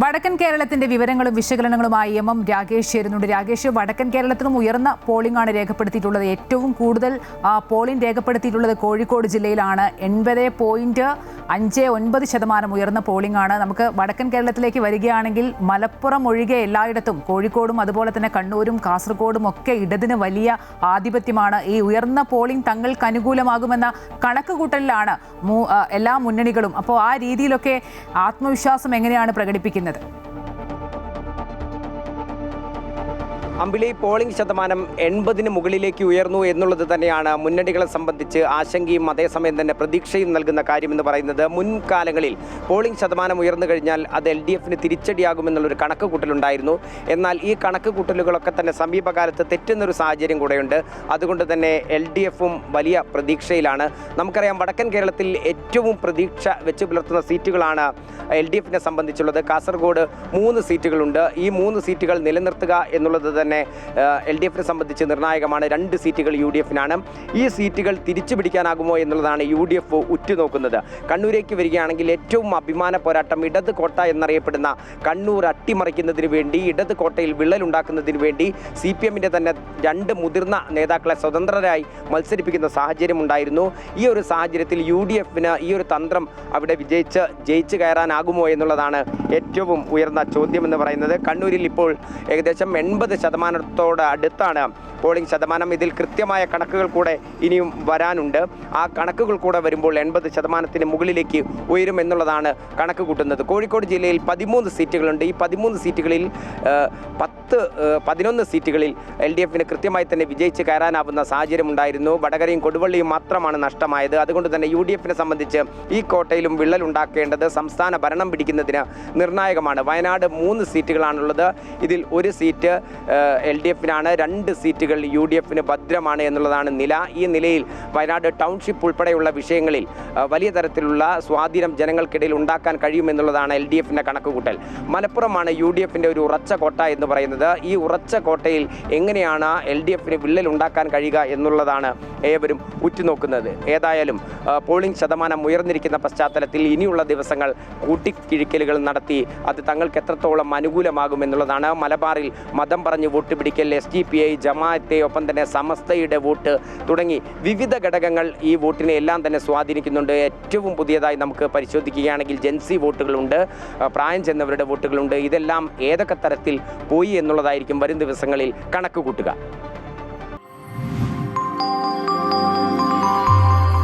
വടക്കൻ കേരളത്തിന്റെ വിവരങ്ങളും വിശകലനങ്ങളുമായി എം രാകേഷ് ചേരുന്നുണ്ട്. രാകേഷ്, വടക്കൻ കേരളത്തിലും ഉയർന്ന പോളിംഗ് ആണ് രേഖപ്പെടുത്തിയിട്ടുള്ളത്. ഏറ്റവും കൂടുതൽ പോളിംഗ് രേഖപ്പെടുത്തിയിട്ടുള്ളത് കോഴിക്കോട് ജില്ലയിലാണ്. 80.59% ഉയർന്ന പോളിംഗ് ആണ്. നമുക്ക് വടക്കൻ കേരളത്തിലേക്ക് വരികയാണെങ്കിൽ മലപ്പുറം ഒഴികെ എല്ലായിടത്തും, കോഴിക്കോടും അതുപോലെ തന്നെ കണ്ണൂരും കാസർഗോഡും ഒക്കെ ഇടതിന് വലിയ ആധിപത്യമാണ്. ഈ ഉയർന്ന പോളിംഗ് തങ്ങൾക്ക് അനുകൂലമാകുമെന്ന കണക്കുകൂട്ടലിലാണ് എല്ലാ മുന്നണികളും. അപ്പോൾ ആ രീതിയിലൊക്കെ ആത്മവിശ്വാസം എങ്ങനെയാണ് പ്രകടിപ്പിക്കുന്നത്? അമ്പിളി, പോളിംഗ് ശതമാനം 80-ന് മുകളിലേക്ക് ഉയർന്നു എന്നുള്ളത് തന്നെയാണ് മുന്നണികളെ സംബന്ധിച്ച് ആശങ്കയും അതേസമയം തന്നെ പ്രതീക്ഷയും നൽകുന്ന കാര്യമെന്ന് പറയുന്നത്. മുൻകാലങ്ങളിൽ പോളിംഗ് ശതമാനം ഉയർന്നു കഴിഞ്ഞാൽ അത് LDFന് തിരിച്ചടിയാകുമെന്നുള്ളൊരു കണക്ക് കൂട്ടലുണ്ടായിരുന്നു. എന്നാൽ ഈ കണക്ക് കൂട്ടലുകളൊക്കെ തന്നെ സമീപകാലത്ത് തെറ്റുന്നൊരു സാഹചര്യം കൂടെയുണ്ട്. അതുകൊണ്ട് തന്നെ LDFും വലിയ പ്രതീക്ഷയിലാണ്. നമുക്കറിയാം, വടക്കൻ കേരളത്തിൽ ഏറ്റവും പ്രതീക്ഷ വെച്ച് പുലർത്തുന്ന സീറ്റുകളാണ് LDFനെ സംബന്ധിച്ചുള്ളത്. കാസർഗോഡ് 3 സീറ്റുകളുണ്ട്. ഈ 3 സീറ്റുകൾ നിലനിർത്തുക എന്നുള്ളത് തന്നെ LDFനെ സംബന്ധിച്ച് നിർണായകമാണ്. 2 സീറ്റുകൾ UDFനാണ്. ഈ സീറ്റുകൾ തിരിച്ചു പിടിക്കാനാകുമോ എന്നുള്ളതാണ് UDF ഉറ്റുനോക്കുന്നത്. കണ്ണൂരേക്ക് വരികയാണെങ്കിൽ ഏറ്റവും അഭിമാന പോരാട്ടം ഇടത് കോട്ട എന്നറിയപ്പെടുന്ന കണ്ണൂർ അട്ടിമറിക്കുന്നതിന് വേണ്ടി, ഇടത് കോട്ടയിൽ വിള്ളലുണ്ടാക്കുന്നതിന് വേണ്ടി CPMന്റെ തന്നെ 2 മുതിർന്ന നേതാക്കളെ സ്വതന്ത്രരായി മത്സരിപ്പിക്കുന്ന സാഹചര്യം ഉണ്ടായിരുന്നു. ഈ ഒരു സാഹചര്യത്തിൽ UDFന് ഈ ഒരു തന്ത്രം അവിടെ ജയിച്ച് കയറാനാകുമോ എന്നുള്ളതാണ് ഏറ്റവും ഉയർന്ന ചോദ്യമെന്ന് പറയുന്നത്. കണ്ണൂരിൽ ഇപ്പോൾ ഏകദേശം 80% അടുത്താണ് പോളിംഗ് ശതമാനം. ഇതിൽ കൃത്യമായ കണക്കുകൾ കൂടെ ഇനിയും വരാനുണ്ട്. ആ കണക്കുകൾ കൂടെ വരുമ്പോൾ 80%-ന് മുകളിലേക്ക് ഉയരുമെന്നുള്ളതാണ് കണക്ക് കൂട്ടുന്നത്. കോഴിക്കോട് ജില്ലയിൽ 13 സീറ്റുകളുണ്ട്. ഈ 13 സീറ്റുകളിൽ 11 സീറ്റുകളിൽ LDFന് കൃത്യമായി തന്നെ വിജയിച്ച് കയറാനാവുന്ന സാഹചര്യം ഉണ്ടായിരുന്നു. വടകരയും കൊടുവള്ളിയും മാത്രമാണ് നഷ്ടമായത്. അതുകൊണ്ട് തന്നെ UDFനെ സംബന്ധിച്ച് ഈ കോട്ടയിലും വിള്ളലുണ്ടാക്കേണ്ടത് സംസ്ഥാന ഭരണം പിടിക്കുന്നതിന് നിർണായകമാണ്. വയനാട് 3 സീറ്റുകളാണുള്ളത്. ഇതിൽ 1 സീറ്റ് LDFനാണ്, 2 സീറ്റുകൾ UDFന് ഭദ്രമാണ് എന്നുള്ളതാണ് നില. ഈ നിലയിൽ വയനാട് ടൗൺഷിപ്പ് ഉൾപ്പെടെയുള്ള വിഷയങ്ങളിൽ വലിയ തരത്തിലുള്ള സ്വാധീനം ജനങ്ങൾക്കിടയിൽ ഉണ്ടാക്കാൻ കഴിയുമെന്നുള്ളതാണ് LDFന്റെ കണക്കുകൂട്ടൽ. മലപ്പുറമാണ് UDFന്റെ ഒരു ഉറച്ച കോട്ട എന്ന് പറയുന്നത്. ഈ ഉറച്ച കോട്ടയിൽ എങ്ങനെയാണ് LDFന് വിള്ളൽ ഉണ്ടാക്കാൻ കഴിയുക എന്നുള്ളതാണ് ഏവരും ഉറ്റുനോക്കുന്നത്. ഏതായാലും പോളിംഗ് ശതമാനം ഉയർന്നിരിക്കുന്ന പശ്ചാത്തലത്തിൽ ഇനിയുള്ള ദിവസങ്ങൾ കൂട്ടിക്കിഴിക്കലുകൾ നടത്തി അത് തങ്ങൾക്ക് എത്രത്തോളം അനുകൂലമാകുമെന്നുള്ളതാണ്. മലബാറിൽ മതം പറഞ്ഞ് വോട്ട് പിടിക്കൽ, SDPI, ജമാഅത്തെ, ഒപ്പം തന്നെ സമസ്തയുടെ വോട്ട് തുടങ്ങി വിവിധ ഘടകങ്ങൾ ഈ വോട്ടിനെ എല്ലാം തന്നെ സ്വാധീനിക്കുന്നുണ്ട്. ഏറ്റവും പുതിയതായി നമുക്ക് പരിശോധിക്കുകയാണെങ്കിൽ ജെൻസി വോട്ടുകളുണ്ട്, പ്രായം ചെന്നവരുടെ വോട്ടുകളുണ്ട്. ഇതെല്ലാം ഏതൊക്കെ തരത്തിൽ പോയി എന്നുള്ളതായിരിക്കും വരും ദിവസങ്ങളിൽ കണക്ക് കൂട്ടുക.